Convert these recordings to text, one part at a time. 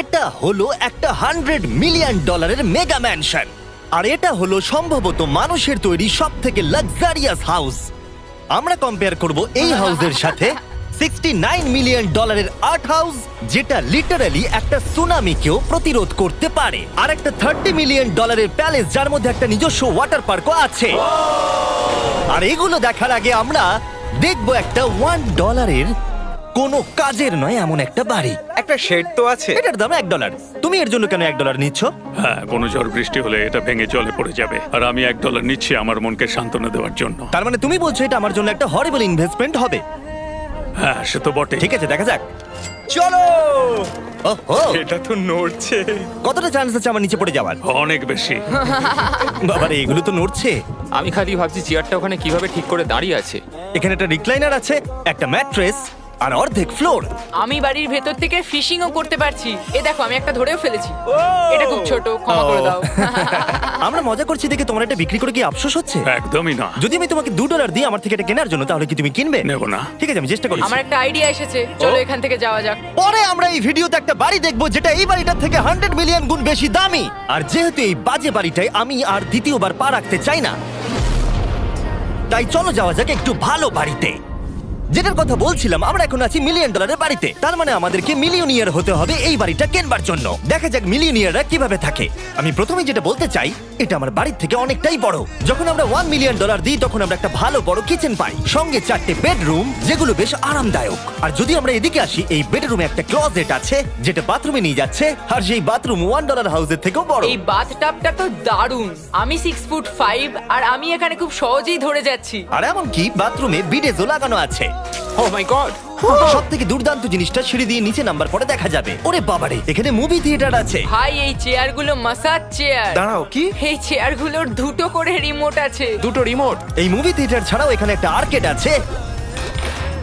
এটা হলো একটা $100 মিলিয়ন মেগা ম্যানশন, আর এটা হলো সম্ভবত মানুষের তৈরি সব থেকে লাক্সারিয়াস হাউস। আমরা কম্পেয়ার করব এই হাউসের সাথে $69 মিলিয়ন আর্ট হাউস, যেটা লিটারালি একটা সুনামিকেও প্রতিরোধ করতে পারে, আর একটা $30 মিলিয়ন প্যালেস যার মধ্যে একটা নিজস্ব ওয়াটার পার্কও আছে। আর এগুলো দেখার আগে আমরা দেখব একটা $1 কোনো কাজের নয় এমন একটা বাড়ি। একটা শেড তো আছে। এটার দাম $1। তুমি এর জন্য কেন $1 নিচ্ছ? হ্যাঁ, কোনো ঝড় বৃষ্টি হলে এটা ভেঙে জলে পড়ে যাবে, আর আমি $1 নিচ্ছি আমার মনকে সান্ত্বনা দেওয়ার জন্য। তার মানে তুমি বলছো এটা আমার জন্য একটা হরিবল ইনভেস্টমেন্ট হবে? হ্যাঁ, সে তো বটে। ঠিক আছে, দেখা যাক। চলো। ওহো, এটা তো নড়ছে। কতটা চান্স আছে আমার নিচে পড়ে যাওয়ার? অনেক বেশি। বাবারে, এগুলো তো নড়ছে। আমি খালি ভাবছি চেয়ারটা ওখানে কিভাবে ঠিক করে দাঁড়িয়ে আছে। এখানে একটা রিক্লাইনার আছে, একটা ম্যাট্রেস, আর অর্ধেক ফ্লোর। আমি বাড়ির ভেতর থেকে ফিশিংও করতে পারছি। এ দেখো, আমি একটা ধরেও ফেলেছি। এটা খুব ছোট, ক্ষমা করে দাও। আমরা মজা করছি দেখে তোমার এটা বিক্রি করে কি আফসোস হচ্ছে? একদমই না। যদি আমি তোমাকে $2 দিই আমার থেকে এটা কেনার জন্য, তাহলে কি তুমি কিনবে? নেব না। ঠিক আছে, আমি চেষ্টা করছি। আমার একটা আইডিয়া এসেছে, চলো এখান থেকে যাওয়া যাক। পরে আমরা এই ভিডিওতে একটা বাড়ি দেখবো যেটা এই বাড়িটার থেকে 100 মিলিয়ন গুণ বেশি দামি। আর যেহেতু এই বাজে বাড়িটায় আমি আর দ্বিতীয়বার পা রাখতে চাই না, তাই চলো যাওয়া যাক একটু ভালো বাড়িতে। যেটার কথা বলছিলাম, আমরা এখন আছি $1 মিলিয়ন বাড়িতে। তার মানে আমাদেরকে মিলিয়নিয়ার হতে হবে এই বাড়িটা কেনবার জন্য। দেখা যাক মিলিয়নিয়াররা কিভাবে থাকে। আমি প্রথমে যেটা বলতে চাই, এটা আমার বাড়ির থেকে অনেকটাই বড়। যখন আমরা $1 মিলিয়ন দিই তখন আমরা একটা ভালো বড় কিচেন পাই, সঙ্গে 4টে বেডরুম যেগুলো বেশ আরামদায়ক। আর যদি আমরা এদিকে আসি, এই বেডরুমে একটা ক্লোজেট আছে যেটা বাথরুমে নিয়ে যাচ্ছে, আর সেই বাথরুম $1 হাউসের থেকেও বড়। এই বাথটাবটা তো দারুণ। আমি 6'5" আর আমি এখানে খুব সহজেই ধরে যাচ্ছি। আর এমনকি বাথরুমে বিডেজও লাগানো আছে। ও মাই গড! সব থেকে দুর্দান্ত জিনিসটা, সিঁড়ি দিয়ে নিচে নাম্বার পরে দেখা যাবে। ওরে বাবারে, এখানে মুভি থিয়েটার আছে। ভাই, এই চেয়ারগুলো মাসাজ চেয়ার। দাঁড়াও, কি? এই চেয়ারগুলোর দুটো করে রিমোট আছে। দুটো রিমোট। এই মুভি থিয়েটার ছাড়াও এখানে একটা আর্কেড আছে।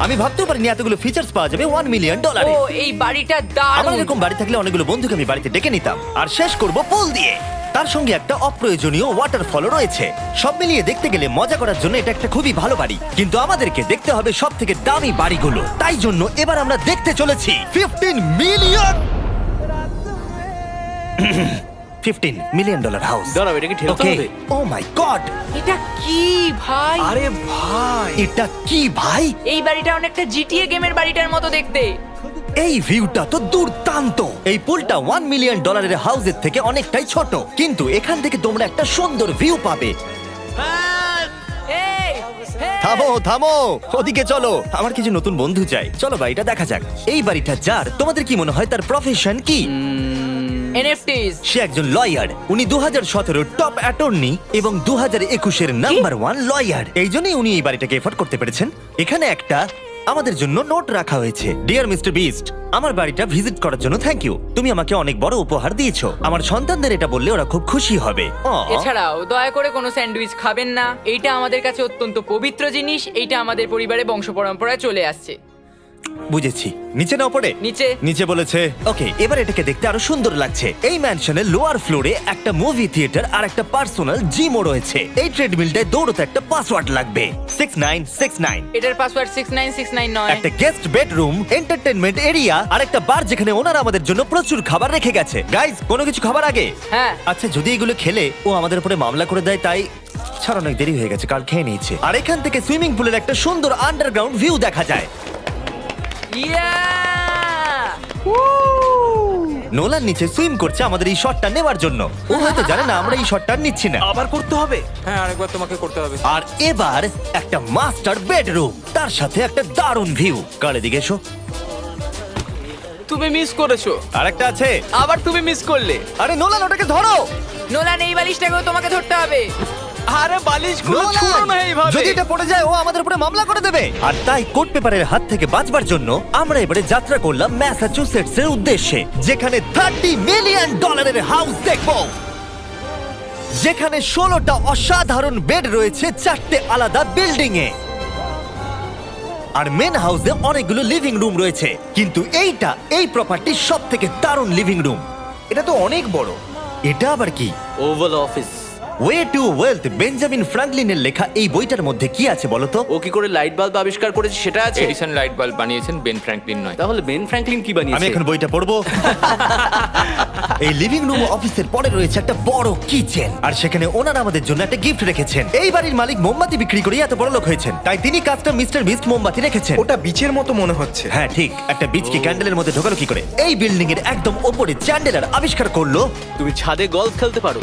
আমি ভাবতেও পারিনি এতগুলো ফিচার্স পাওয়া যাবে $1 মিলিয়ন। ও, এই বাড়িটা আমার দারুণ। এরকম বাড়ি থাকলে অনেকগুলো বন্ধুকে আমি বাড়িতে ডেকে নিতাম, আর শেষ করব পুল দিয়ে। তার সঙ্গে একটা অপ্রয়োজনীয় ওয়াটারফলও রয়েছে। সব মিলিয়ে দেখতে গেলে মজা করার জন্য এটা একটা খুবই ভালো বাড়ি, কিন্তু আমাদেরকে দেখতে হবে সব থেকে দামি বাড়িগুলো। তাই জন্য এবার আমরা দেখতে চলেছি $15 মিলিয়ন হাউস। দাঁড়াও, এটাকে ঠেলতে হবে। ও মাই গড, এটা কি ভাই? আরে ভাই, এটা কি ভাই? এই বাড়িটা অনেকটা জিটিএ গেমের বাড়িটার মতো দেখতে। এই ভিউটা তো দুর্দান্ত। এই পুলটা $1 মিলিয়ন হাউসের থেকে অনেকটাই ছোট, কিন্তু এখান থেকে তোমরা একটা সুন্দর ভিউ পাবে। এই, থামো থামো, ওদিকে চলো। আমার কিছু নতুন বন্ধু চাই, চলো বাড়িটা দেখা যাক। এই বাড়িটা যার, তোমাদের কি মনে হয় তার প্রফেশন কি? NFTs। সে একজন লয়ার। উনি 2017 টপ অ্যাটর্নি এবং 2021 নাম্বার 1 লয়ার। এই জন্যই উনি এই বাড়িটাকে এফোর্ড করতে পেরেছেন। এখানে একটা আমাদের জন্য নোট রাখা হয়েছে। ডিয়ার মিস্টার বিস্ট, আমার বাড়িটা ভিজিট করার জন্য থ্যাংক ইউ। তুমি আমাকে অনেক বড় উপহার দিয়েছো। আমার সন্তানদের এটা বললে ওরা খুব খুশি হবে। এছাড়াও দয়া করে কোনো স্যান্ডউইচ খাবেন না। এইটা আমাদের কাছে অত্যন্ত পবিত্র জিনিস। এইটা আমাদের পরিবারে বংশ পরম্পরায় চলে আসছে। বুঝেছি, নিচে না পড়ে নিচে। নিচে বলেছে। ওকে, এবার এটাকে দেখতে আরো সুন্দর লাগছে। এই ম্যানশনের লোয়ার ফ্লোরে একটা মুভি থিয়েটার আর একটা পার্সোনাল জিমও রয়েছে। এই ট্রেডমিলটায় দৌড়তে একটা পাসওয়ার্ড লাগবে, 6969। এটার পাসওয়ার্ড 6969 নয়। একটা গেস্ট বেডরুম, এন্টারটেইনমেন্ট এরিয়া আর একটা বার যেখানে ওনারা আমাদের জন্য প্রচুর খাবার রেখে গেছে। গাইজ, কোনো কিছু খাবার আগে? হ্যাঁ। আচ্ছা, যদি এগুলো খেলে ও আমাদের উপরে মামলা করে দেয়, তাই ছাড়, অনেক দেরি হয়ে গেছে, কাল খেয়ে নিয়েছে। আর এখান থেকে সুইমিং পুলের একটা সুন্দর আন্ডারগ্রাউন্ড ভিউ দেখা যায়। ইয়া! নোলান নিচে সুইম করছে আমাদের এই শটটা নেবার জন্য। ও হয়তো জানে না আমরা এই শটটা নিচ্ছি না। আবার করতে হবে। হ্যাঁ, আরেকবার তোমাকে করতে হবে। আর এবার একটা মাস্টার বেডরুম, তার সাথে একটা দারুণ ভিউ। কাল এদিকে এসো। তুমি মিস করেছো। আর একটা আছে। আবার তুমি মিস করলে। আরে নোলান, ওটাকে ধরো। নোলান, এই বালিশটাকেও তোমাকে ধরতে হবে। আরে বালিশগুলো নোলান, ছুঁড়ো না এইভাবে। যদি এটা পড়ে যায় ও আমাদের উপরে মামলা করে দেবে। আর তাই কোর্ট পেপারের হাত থেকে বাঁচবার জন্য আমরা এবারে যাত্রা করলাম ম্যাসাচুসেটস এর উদ্দেশ্যে, যেখানে $30 মিলিয়ন হাউস দেখবো, যেখানে 16টা অসাধারণ বেড রয়েছে 4টে আলাদা বিল্ডিং এ। আর মেন হাউসে অনেকগুলো লিভিং রুম রয়েছে, কিন্তু এই প্রপার্টির সব থেকে দারুণ লিভিং রুম। এটা তো অনেক বড়। এটা আবার কি? Oval office. Way to wealth Benjamin ফ্রাঙ্কলিনের লেখা এই বইটার মধ্যে কি আছে বলো তো? ও কি করে লাইট বাল্ব আবিষ্কার করেছে সেটা আছে? এডিসন লাইট বাল্ব বানিয়েছেন, বেন ফ্র্যাঙ্কলিন নয়। তাহলে বেন ফ্র্যাঙ্কলিন কি আমি বানিয়েছে? এখন বইটা পড়বো। এই লিভিং রুম অফিসের পরে রয়েছে একটা বড় কিচেন, আর সেখানে ওনারা আমাদের জন্য একটা গিফট রেখেছেন। এই বাড়ির মালিক মোমবাতি বিক্রি করে এত বড় লোক হয়েছেন, তাই তিনি কাজটা মিস্টার বিস্ট মোমবাতি রেখেছেন। ওটা বিচের মতো মনে হচ্ছে। হ্যাঁ ঠিক, একটা বীজকে ক্যান্ডেলের মধ্যে ঢোকালো কি করে? এই বিল্ডিং এর একদম ওপরে চ্যান্ডেলার আবিষ্কার করলো। তুমি ছাদে গলফ খেলতে পারো।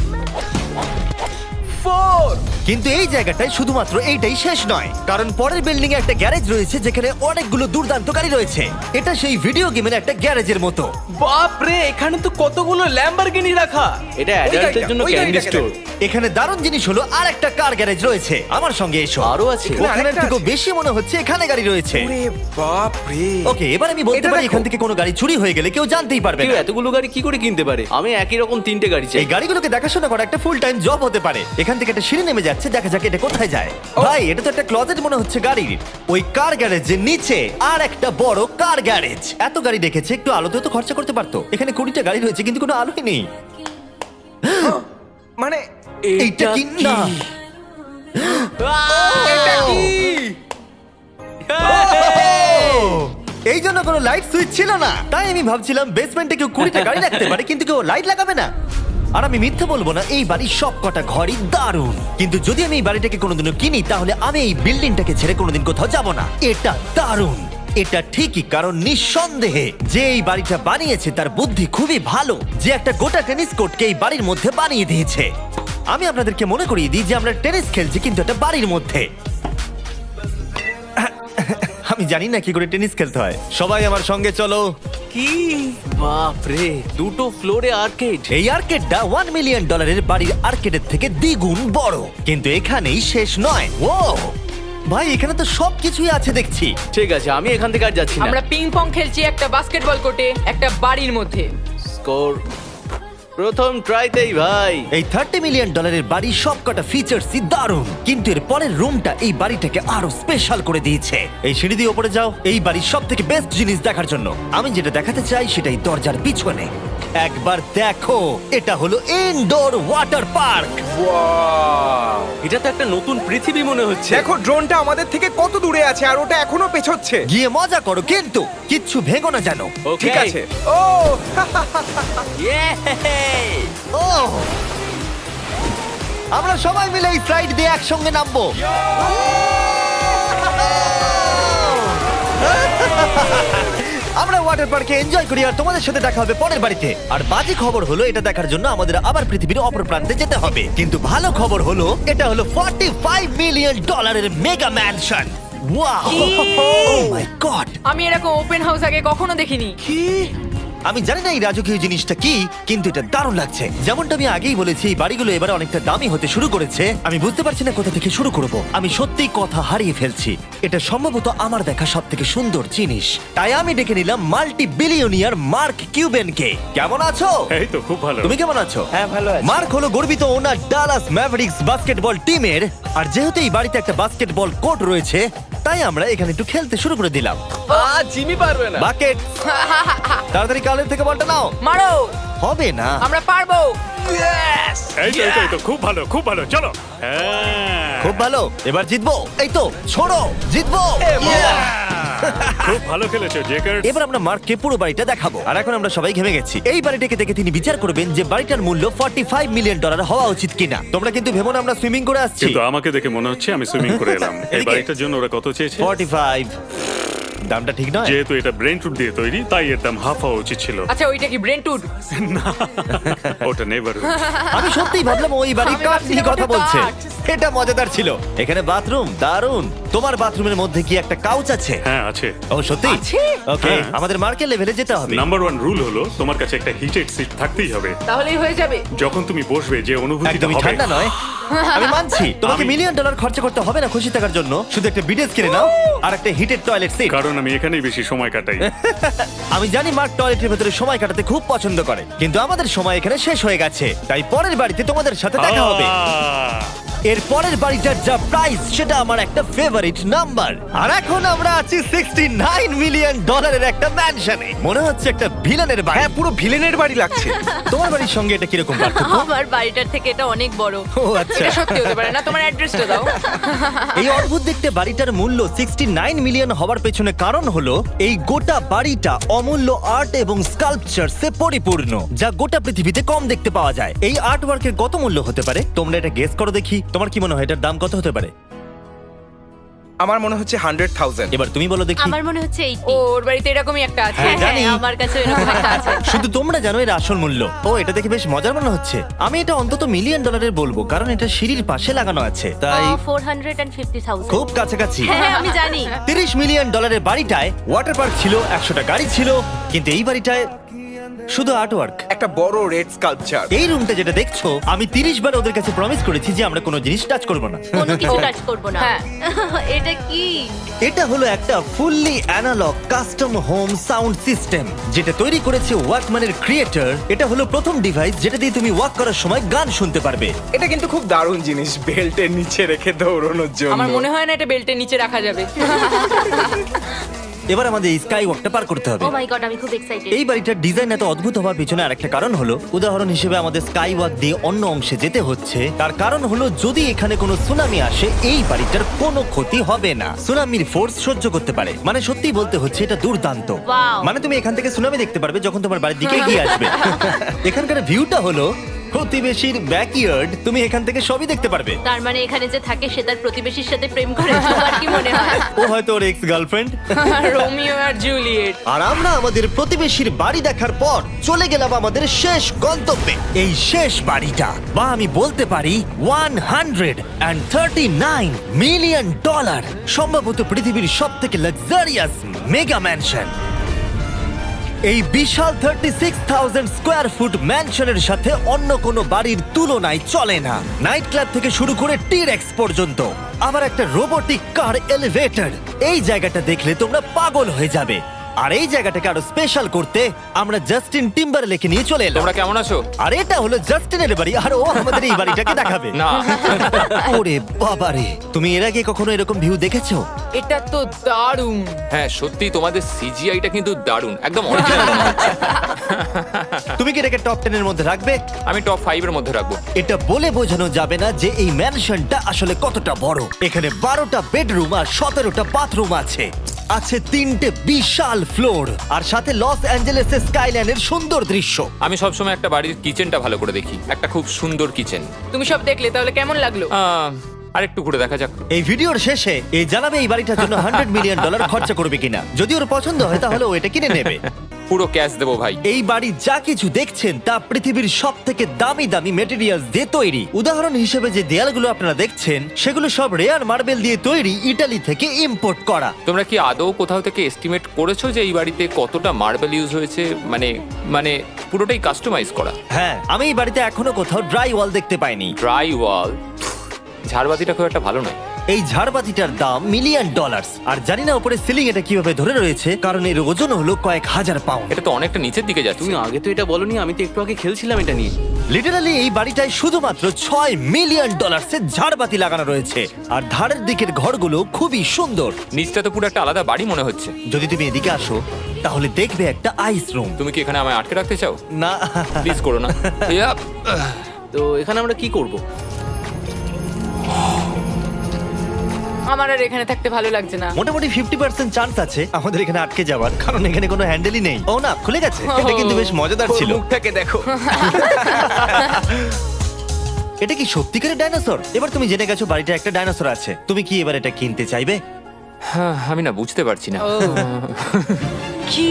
কিন্তু এই জায়গাটায় শুধুমাত্র এইটাই শেষ নয়, কারণ পরের বিল্ডিং এ একটা গ্যারেজ রয়েছে যেখানে অনেকগুলো দুর্দান্ত গাড়ি রয়েছে। এটা সেই ভিডিও গেমের একটা গ্যারেজের মতো। বাপ রে, এখানে তো কতগুলো ল্যাম্বরগিনি রাখা। এটা অ্যাডাল্টদের জন্য ওই ক্যান্ডি গাড়িটাকে স্টোর। এখানে দারুণ জিনিস হলো আর একটা কার গ্যারেজ রয়েছে। আমার সঙ্গে এসো। আরো আছে? ওখানের আরেকটা থেকেও আছে? বেশি মনে হচ্ছে এখানে গাড়ি রয়েছে। ওরে বাপ রে। ওকে, এবার আমি বলতে এটা পারি দেখো। এখান থেকে কোনো গাড়ি চুরি হয়ে গেলে কেউ জানতেই পারবে কেউ না। এতগুলো গাড়ি কি করে কিনতে পারে? আমি একই রকম 3টে গাড়ি চাই। এই গাড়িগুলোকে দেখাশোনা করা একটা ফুল টাইম জব হতে পারে। এখান থেকে একটা সিঁড়ি নেমে যাচ্ছে, দেখা যাক এটা কোথায় যায়। ভাই, এটা তো একটা ক্লজেট মনে হচ্ছে গাড়ির। ওই কার গ্যারেজের নিচে আর একটা বড় কার গ্যারেজ। এত গাড়ি রেখেছে, একটু আলোতেও তো খরচা করতে পারতো। এখানে 20টা গাড়ি রয়েছে কিন্তু কোনো আলোই নেই। মানে এইটা কি না? এটা কি? এই জন্য কোনো লাইট সুইচ ছিল না, তাই আমি ভাবছিলাম বেসমেন্টে কেউ 20টা গাড়ি রাখতে পারে কিন্তু কেউ লাইট লাগাবে না। আর আমি মিথ্যে বলবো না, এই বাড়ির সব কটা ঘরই দারুণ। কিন্তু যদি আমি এই বাড়িটাকে কোনোদিনও কিনি তাহলে আমি এই বিল্ডিংটাকে ছেড়ে কোনোদিন কোথাও যাব না। এটা দারুণ। এটা ঠিকই, কারণ নিঃসন্দেহে যে এই বাড়িটা বানিয়েছে তার বুদ্ধি খুবই ভালো, যে একটা গোটা টেনিস কোর্টকে এই বাড়ির মধ্যে বানিয়ে দিয়েছে। আমি আপনাদেরকে মনে করিয়ে দিই যে আমরা টেনিস খেলছি কিন্তু একটা বাড়ির মধ্যে। আমি জানি না কি করে টেনিস খেলতে হয়। সবাই আমার সঙ্গে চলো। কি বাপ রে, 2টো ফ্লোরে আর্কেড। এই আর্কেডটা $1 মিলিয়ন বাড়ির আর্কেডের থেকে দ্বিগুণ বড়। কিন্তু এখানেই শেষ নয়। ও ভাই, এখানে তো সবকিছুই আছে দেখছি। ঠিক আছে, আমি এখান থেকে আর যাচ্ছি না। আমরা পিং পং খেলছি একটা বাস্কেটবল কোর্টে, একটা বাড়ির মধ্যে। স্কোর প্রথম ট্রাইতেই ভাই। এই $30 মিলিয়ন বাড়ির সবকটা ফিচার্সই দারুণ, কিন্তু এর পরের রুমটা এই বাড়িটাকে আরো স্পেশাল করে দিয়েছে। এই সিঁড়ি দিয়ে উপরে যাও এই বাড়ির সব থেকে বেস্ট জিনিস দেখার জন্য। আমি যেটা দেখাতে চাই সেটাই দরজার পিছনে। একবার দেখো, এটা হলো ইনডোর ওয়াটার পার্ক। ওয়াও! এটা তো একটা নতুন পৃথিবী মনে হচ্ছে। দেখো ড্রোনটা আমাদের থেকে কত দূরে আছে আর ওটা এখনো পেছচ্ছে। গিয়ে মজা করো, কিন্তু কিচ্ছু ভেঙো না জানো। Okay. ঠিক আছে। ও Yay! ও, আমরা সবাই মিলে এই ফ্লাইট দিয়ে একসঙ্গে নামবো। আমরা ওয়াটার পার্কে এনজয় করি আর তোমাদের সাথে দেখা হবে পরের বাড়িতে। আর বাজে খবর হলো, এটা দেখার জন্য আমাদের আবার পৃথিবীর অপর প্রান্তে যেতে হবে। কিন্তু ভালো খবর হলো, এটা হলো $45 মিলিয়ন মেগা ম্যানশন। ওয়াও, ও মাই গড! আমি এরকম ওপেন হাউস আগে কখনো দেখিনি। আমি জানি না এই রাজকীয় জিনিসটা কি, কিন্তু এটা দারুণ লাগছে। যেমনটা আমি আগেই বলেছি, এই বাড়িগুলো এবার অনেকটা দামি হতে শুরু করেছে। আমি বুঝতে পারছি না কোথা থেকে শুরু করব। আমি সত্যিই কথা হারিয়ে ফেলছি। এটা সম্ভবত আমার দেখা সব থেকে সুন্দর জিনিস। তাই আমি ডেকে নিলাম মাল্টি বিলিয়নিয়ার মার্ক কিউবেনকে। কেমন আছো? এই তো খুব ভালো। তুমি কেমন আছো? হ্যাঁ, ভালো আছি। মার্ক হলো গর্বিত ওনার ডালাস ম্যাভরিক্স বাস্কেটবল টিমের। আর যেহেতু এই বাড়িতে একটা বাস্কেটবল কোর্ট রয়েছে, তাই আমরা এখানে একটু খেলতে শুরু করে দিলাম। জিমি পারবে না। বাকেট, তাড়াতাড়ি কালের থেকে বলটা নাও। মারো, হবে না। আমরা পারবো। এই তো খুব ভালো, খুব ভালো। চলো। হ্যাঁ, খুব ভালো, এবার জিতবো। এই তো ছোড়ো, জিতবো। খুব ভালো খেলেছো জেকার। এবার আমরা মার্ককে পুরো বাড়িটা দেখাবো। আর এখন আমরা সবাই ঘেমে গেছি। এই বাড়িটাকে দেখে তিনি বিচার করবেন যে বাড়িটার মূল্য $45 মিলিয়ন হওয়া উচিত কিনা। তোমরা কিন্তু ভেবো না আমরা সুইমিং করে আসছি। কিন্তু আমাকে দেখে মনে হচ্ছে আমি সুইমিং করে এলাম। এই এদিকে। বাড়িটার জন্য ওরা কত চেয়েছে? 45। দামটা ঠিক নয়। যেহেতু এটা ব্রেন টুট দিয়ে তৈরি, তাই এর দাম হাফ হওয়া উচিত ছিল। আচ্ছা, ওইটা কি ব্রেন্টউড? ওটা নেভার। আমি সত্যিই ভাবলাম ওই বাড়ির আমি কাঠ নিয়ে ভাবছিলাম কথা ওটা বলছে। কাঠ। এটা মজাদার ছিল। এখানে বাথরুম দারুণ। তোমার বাথরুমের মধ্যে কি একটা কাউচ আছে? হ্যাঁ আছে। ও সত্যি? আছে? ওকে, হ্যাঁ। আমাদের মার্কেট লেভেলে যেতে হবে। নাম্বার 1 রুল হলো তোমার কাছে একটা হিটেড সিট থাকতেই হবে। তাহলেই হয়ে যাবে। যখন তুমি বসবে যে অনুভূতিটা একদমই হবে। ঠান্ডা নয়। আমি মানছি তোমাকে আমি- $1 মিলিয়ন খরচা করতে হবে না খুশি থাকার জন্য। শুধু একটা বিডেস কিনে নাও আর একটা হিটেড টয়লেট সিট। কারণ আমি এখানেই বেশি সময় কাটাই। আমি জানি মার্ক টয়লেটের ভেতরে সময় কাটাতে খুব পছন্দ করে, কিন্তু আমাদের সময় এখানে শেষ হয়ে গেছে। তাই পরের বাড়িতে তোমাদের সাথে দেখা হবে। এর পরের বাড়িটার যা প্রাইস সেটা আমার একটা ফেভারিট নাম্বার। আর এখন আমরা আছি $69 মিলিয়ন একটা ম্যানশনে। মনে হচ্ছে একটা ভিলেনের বাড়ি। হ্যাঁ, পুরো ভিলেনের বাড়ি লাগছে। তোমার বাড়ির সঙ্গে এটা কিরকম পার্থক্য? আমার বাড়িটার থেকে এটা অনেক বড়। ও আচ্ছা। এটা সত্যি হতে পারে না, তোমার অ্যাড্রেসটা দাও। এই অদ্ভুত দেখতে বাড়িটার মূল্য 69 মিলিয়ন হওয়ার পেছনে কারণ হলো এই গোটা বাড়িটা অমূল্য আর্ট এবং স্কাল্পচারসে পরিপূর্ণ, যা গোটা পৃথিবীতে কম দেখতে পাওয়া যায়। এই আর্ট ওয়ার্কের কত মূল্য হতে পারে তোমরা এটা গেস করো দেখি। তোমার কি মনে হয় এটার দাম কত হতে পারে? আমার মনে হচ্ছে 100,000। এবার তুমি বলো দেখি। আমার মনে হচ্ছে 80। ওর বাড়িতে এরকমই একটা আছে। হ্যাঁ, জানি। আমার কাছে এরকম একটা আছে। শুধু তোমরা জানো এর আসল মূল্য। ও, এটা দেখে বেশ মজার মনে হচ্ছে। আমি এটা অন্তত মিলিয়ন ডলারের বলবো, কারণ এটা সিঁড়ির পাশে লাগানো আছে, তাই 450,000। খুব কাছাকাছি। হ্যাঁ, আমি জানি। 30 মিলিয়ন ডলারের বাড়িটায় ওয়াটার পার্ক ছিল, 100টা গাড়ি ছিল, কিন্তু এই বাড়িটায় শুধু আর্টওয়ার্ক। একটা বড় রেড স্কাল্পচার। এই রুমটা যেটা দেখছো, আমি 30 বার ওদের কাছে প্রমিস করেছি যে আমরা কোনো জিনিস টাচ করব না। কোনো কিছু টাচ করব না। হ্যাঁ। এটা কি? এটা হলো একটা fully analog custom home sound system যেটা তৈরি করেছে ওয়াকম্যানের ক্রিয়েটর। এটা হলো প্রথম ডিভাইস যেটা দিয়ে তুমি ওয়াক করার সময় গান শুনতে পারবে। এটা কিন্তু খুব দারুণ জিনিস, বেল্টের নিচে রেখে দৌড়ানোর জন্য। আমার মনে হয় না এটা বেল্টের নিচে রাখা যাবে। এবার আমাদের এই স্কাই ওয়াকটা পার করতে হবে। ও মাই গড, আমি খুব এক্সাইটেড। এই বাড়িটার ডিজাইন এত অদ্ভুত হওয়ার পিছনে আরেকটা কারণ হলো, উদাহরণ হিসেবে আমাদের স্কাই ওয়াক দিয়ে অন্য অংশে যেতে হচ্ছে। তার কারণ হলো যদি এখানে কোনো সুনামি আসে এই বাড়িটার কোনো ক্ষতি হবে না। সুনামির ফোর্স সহ্য করতে পারে। মানে সত্যি বলতে হচ্ছে এটা দুর্দান্ত। Wow. মানে তুমি এখান থেকে সুনামি দেখতে পারবে যখন তোমার বাড়ির দিকে এগিয়ে আসবে। এখানকার ভিউটা হলো প্রতিবেশীর ব্যাকইয়ার্ড। তুমি এখান থেকে সবই দেখতে পারবে। তার মানে এখানে যে থাকে সে তার প্রতিবেশীর সাথে প্রেম করে, তোমার কি মনে হয়? ও হয়তো ওর এক্স গার্লফ্রেন্ড। রোমিও আর জুলিয়েট। আর আমরা আমাদের প্রতিবেশীর বাড়ি দেখার পর চলে গেলাম আমাদের শেষ গন্তব্যে। এই শেষ বাড়িটা, বা আমি বলতে পারি $139 মিলিয়ন, সম্ভবত পৃথিবীর সব থেকে লাক্সারিয়াস মেগা ম্যানশন। এই বিশাল 36,000 স্কোয়ার ফুট ম্যানশনের সাথে অন্য কোনো বাড়ির তুলনায় চলে না। নাইট ক্লাব থেকে শুরু করে টিরেক্স পর্যন্ত, আবার একটা রোবোটিক কার এলিভেটর। এই জায়গাটা দেখলে তোমরা পাগল হয়ে যাবে। আর এই জায়গাটাকে আরো স্পেশাল করতে আমরা জাস্টিন টিম্বারলেকে নিয়ে চলে এলাম। তোমরা কেমন আছো? আর এটা হলো জাস্টিনের বাড়ি, আর ও আমাদের এই বাড়িটাকে দেখাবে। না। ওরে বাবারে, তুমি এর আগে কখনো এরকম ভিউ দেখেছো? এটা তো দারুণ। হ্যাঁ সত্যি তোমাদের সিজিআইটা কিন্তু দারুণ, একদম অরিজিনাল মনে হচ্ছে। তুমি কি এটাকে টপ 10 এর মধ্যে রাখবে? আমি টপ 5 এর মধ্যে রাখবো। এটা বলে বোঝানো যাবে না যে এই ম্যানশনটা আসলে কতটা বড়। এখানে 12টা বেডরুম আর 17টা বাথরুম আছে। আছে 3টে বিশাল ফ্লোর, আর সাথে লস অ্যাঞ্জেলেসের স্কাইলাইনের সুন্দর দৃশ্য। আমি সবসময় একটা বাড়ির কিচেনটা ভালো করে দেখি, একটা খুব সুন্দর কিচেন। তুমি সব দেখলে, তাহলে কেমন লাগলো? আরেকটু ঘুরে দেখা যাক। এই ভিডিওর শেষে এই জানাবে এই বাড়িটার জন্য $100 মিলিয়ন খরচা করবে কিনা। যদি ওর পছন্দ হয় তাহলে ও এটা কিনে নেবে। পুরো ক্যাশ দেবো ভাই। এই বাড়ি যা কিছু দেখছেন তা পৃথিবীর সব থেকে দামি দামি মেটেরিয়ালস দিয়ে তৈরি। উদাহরণ হিসেবে যে দেয়ালগুলো আপনারা দেখছেন সেগুলো সব রেয়ার মার্বেল দিয়ে তৈরি, ইটালি থেকে ইম্পোর্ট করা। তোমরা কি আদৌ কোথাও থেকে এস্টিমেট করেছো যে এই বাড়িতে কতটা মার্বেল ইউজ হয়েছে? মানে পুরোটাই কাস্টমাইজ করা। হ্যাঁ, আমি এই বাড়িতে এখনো কোথাও ড্রাই ওয়াল দেখতে পাইনি। ড্রাই ওয়াল, ঝাড়বাতিটা খুব একটা ভালো নয়। এই ঝাড়বাতিটার দাম $1 মিলিয়ন। আর জানি না উপরে সিলিং এটা কিভাবে ধরে রয়েছে, কারণ এর ওজন হলো কয়েক হাজার পাউন্ড। এটা তো অনেকটা নিচের দিকে যাচ্ছে। তুমি আগে তো এটা বলনি, আমি তো একটু আগে খেলছিলাম এটা নিয়ে। লিটারালি এই বাড়িটায় শুধুমাত্র $6 মিলিয়ন ঝাড়বাতি লাগানো রয়েছে। আর ধারের দিকের ঘরগুলো খুবই সুন্দর। নিচটা তো পুরো একটা আলাদা বাড়ি মনে হচ্ছে। যদি তুমি এদিকে আসো তাহলে দেখবে একটা আইস রুম। তুমি কি এখানে আমায় আটকে রাখতে চাও? না, প্লিজ করো না। ইয়াপ। তো এখানে আমরা কি করব? আমার আর এখানে থাকতে ভালো লাগছে না। মোটামুটি 50% চান্স আছে আমাদের এখানে আটকে যাওয়ার, কারণ এখানে কোনো হ্যান্ডেলই নেই। ও না, খুলে গেছে। এটা কিন্তু বেশ মজাদার ওর ছিল। মুখটাকে দেখো। এটা কি সত্যিকারের ডাইনোসর? এবার তুমি জেনে গেছো বাড়িটা একটা ডাইনোসর আছে। তুমি কি এবার এটা কিনতে চাইবে? হ্যাঁ, আমি না বুঝতে পারছি না। ও। কি?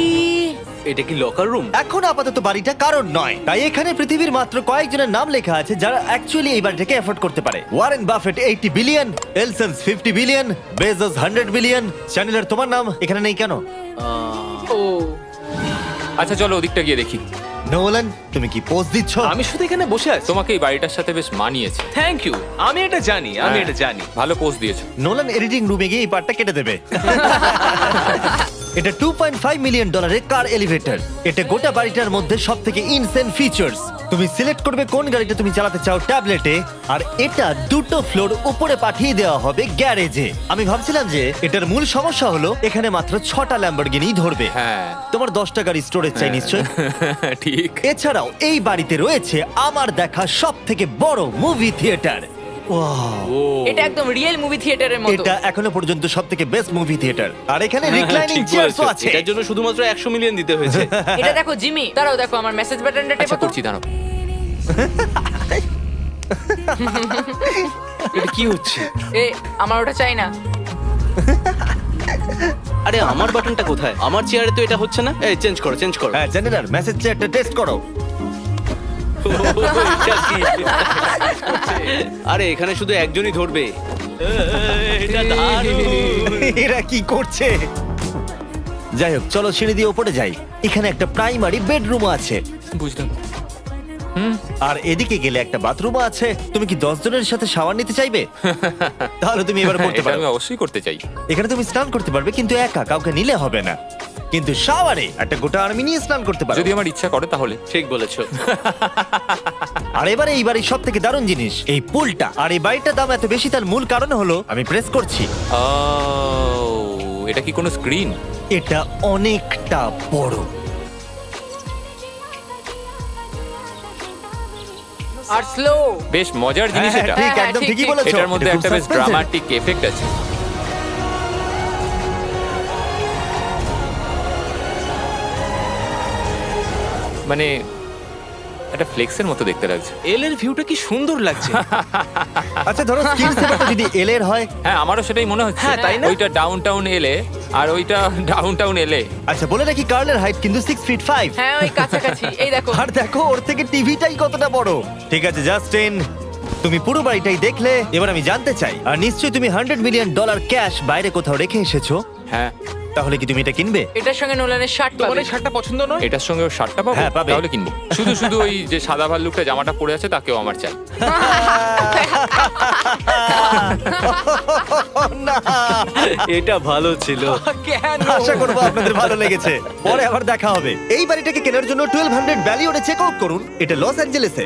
এটা কি লকার রুম? এখন আপাতত বাড়িটা কারণ নয়, তাই এখানে পৃথিবীর মাত্র কয়েকজনের নাম লেখা আছে যারা অ্যাকচুয়ালি এই বাড়িটাকে এফোর্ড করতে পারে। Warren Buffett 80 billion, এলসন্স 50 billion, Bezos 100 billion. চ্যানেলের তোমার নাম এখানে নেই কেন? ও। আচ্ছা চলো ওদিকটা গিয়ে দেখি। নোলান, তুমি কি পোজ দিচ্ছ? আমি শুধু এখানে বসে আছি। তোমাকে এই বাড়িটার সাথে বেশ মানিয়েছে। Thank you. আমি এটা জানি, আমি এটা জানি। ভালো পোস্ট দিয়েছো। নোলান এডিটিং রুমে গিয়ে এই পার্টটা কেটে দেবে। এটা $2.5 মিলিয়ন কার এলিভেটর। এটা গোটা বাড়িটার মধ্যে সব থেকে ইনসেন ফিচার্স। তুমি সিলেক্ট করবে কোন গাড়িটা তুমি চালাতে চাও ট্যাবলেটে, আর এটা 2টো ফ্লোর উপরে পাঠিয়ে দেওয়া হবে গ্যারেজে। আমি ভাবছিলাম যে এটার মূল সমস্যা হলো এখানে মাত্র 6টা ল্যাম্বরগিনি ধরবে। হ্যাঁ তোমার 10টা গাড়ি স্টোরেজ চাই নিশ্চয়। ঠিক। এছাড়াও এই বাড়িতে রয়েছে আমার দেখা সব থেকে বড় মুভি থিয়েটার। এটা একদম রিয়েল মুভি থিয়েটারের মতো। এটা এখনো পর্যন্ত সব থেকে বেস্ট মুভি থিয়েটার, আর এখানে হ্যাঁ, রিক্লাইনিং ঠিক চেয়ারও বলেছো। আছে। এটার জন্য শুধুমাত্র 100 মিলিয়ন দিতে হয়েছে। এটা দেখো জিমি, দাঁড়াও দেখো আমার মেসেজ বাটনটা টেপো আচ্ছা তো। করছি দাঁড়াও। এটা কি হচ্ছে? এ আমার ওটা চাই না। আরে আমার বাটনটা কোথায়? আমার চেয়ারে তো এটা হচ্ছে না। এই চেঞ্জ করো, চেঞ্জ করো। হ্যাঁ জেনারেল মেসেজ চেয়ারটা টেস্ট করো। এটা কি? আরে এখানে শুধু একজনই ধরবে। এটা দারুণ। এরা কি করছে? যাই হোক চলো সিঁড়ি দিয়ে উপরে যাই। এখানে একটা প্রাইমারি বেডরুম আছে, বুঝলাম। আর এদিকে গেলে একটা বাথরুমও আছে। তুমি কি 10 জনের সাথে শাওয়ার নিতে চাইবে? তাহলে তুমি এবার করতে এটা পারো। আমি অবশ্যই করতে চাই। এখানে তুমি স্নান করতে পারবে, কিন্তু একা, কাউকে নিলে হবে না। কিন্তু শাওয়ারে একটা গোটা আর্মি নিয়ে স্নান করতে পারো। যদি আমার ইচ্ছা করে তাহলে। ঠিক বলেছো। আর এবারে এই বাড়ির সব থেকে দারুণ জিনিস এই পুলটা। আর এই বাড়িটার দাম এত বেশি তার মূল কারণ হলো, আমি প্রেস করছি, ও, এটা কি কোনো স্ক্রিন? এটা অনেকটা বড়। আর স্লো। বেশ মজার জিনিস হ্যাঁ, এটা। ঠিক হ্যাঁ, একদম ঠিক, ঠিকই ঠিক। বলেছো। এটার মধ্যে এটা খুব একটা বেশ suspense-এর। ড্রামাটিক এফেক্ট আছে। মানে একটা ফ্লেক্সের মতো দেখতে লাগছে। এল এর ভিউটা কি সুন্দর লাগছে। আচ্ছা ধরো স্ক্রিন সেভারটা যদি এল এর হয়। হ্যাঁ আমারও সেটাই মনে হচ্ছে। হ্যাঁ, তাই না? ওইটা ডাউন টাউন এলে আর ওইটা ডাউন টাউন এলে। আচ্ছা বলে রাখি কার্লের হাইট কিন্তু 6 ফিট 5। হ্যাঁ ওই কাছাকাছি। এই দেখো। আর দেখো ওর থেকে টিভিটাই কতটা বড়। ঠিক আছে জাস্টিন, তুমি পুরো বাড়িটাই দেখলে, এবার আমি জানতে চাই, আর নিশ্চয়ই তুমি $100 মিলিয়ন ক্যাশ বাইরে কোথাও রেখে এসেছো, হ্যাঁ তাহলে কি তুমি এটা কিনবে? এটার সঙ্গে নোলানের শার্ট তোমার পাবে। এই শার্টটা পছন্দ নয়? এটার সঙ্গে ওর শার্টটা পাবো, হ্যাঁ, পাবে। তাহলে কিনবো। শুধু শুধু ওই যে সাদা ভাল্লুকটা জামাটা পরে আছে তাকেও আমার চাই। এটা ভালো ছিল। কেন? আশা করবো আপনাদের ভালো লেগেছে। পরে আবার দেখা হবে। এই বাড়িটাকে কেনার জন্য 1200 ভ্যালিওরে চেক আউট করুন। এটা লস অ্যাঞ্জেলেসে।